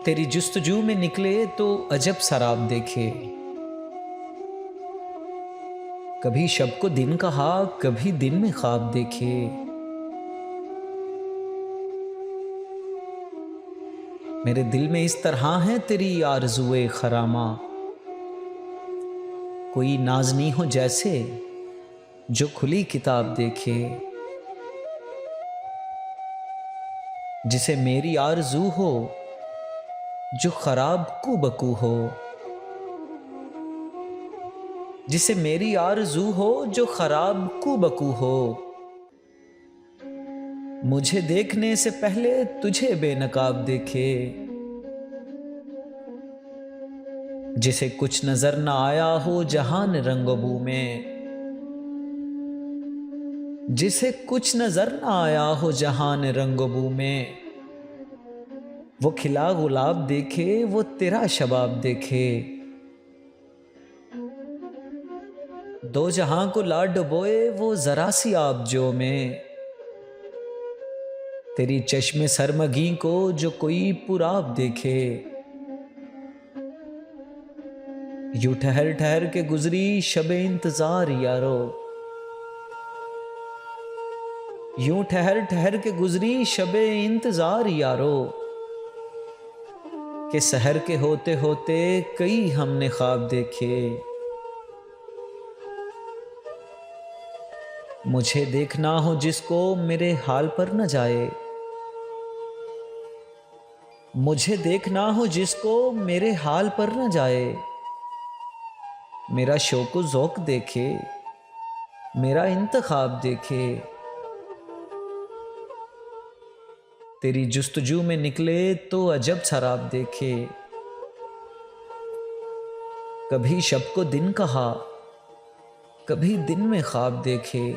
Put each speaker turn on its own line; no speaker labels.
तेरी जुस्तजू में निकले तो अजब शराब देखे। कभी शब को दिन कहा, कभी दिन में ख्वाब देखे। मेरे दिल में इस तरह है तेरी आरज़ुए खरामा। कोई नाज़नी हो जैसे जो खुली किताब देखे। जिसे मेरी आरज़ू हो जो खराब कुबकू हो। जिसे मेरी आरज़ू हो जो खराब कुबकू हो। मुझे देखने से पहले तुझे बेनकाब देखे। जिसे कुछ नजर न आया हो जहान रंगबू में। जिसे कुछ नजर न आया हो जहान रंगबू में। वो खिला गुलाब देखे, वो तेरा शबाब देखे। दो जहां को ला डुबोए वो जरा सी आबजो में। तेरी चश्मे सरमगी को जो कोई पुराब देखे। यूं ठहर ठहर के गुजरी शबे इंतजार यारो। यूं ठहर ठहर के गुजरी शबे इंतजार यारो। के सहर के होते होते कई हमने ख्वाब देखे। मुझे देखना हो जिसको मेरे हाल पर न जाए। मुझे देखना हो जिसको मेरे हाल पर न जाए। मेरा शौक ज़ौक़ देखे, मेरा इंतखाब देखे। तेरी जुस्तजू में निकले तो अजब शराब देखे। कभी शब को दिन कहा, कभी दिन में ख्वाब देखे।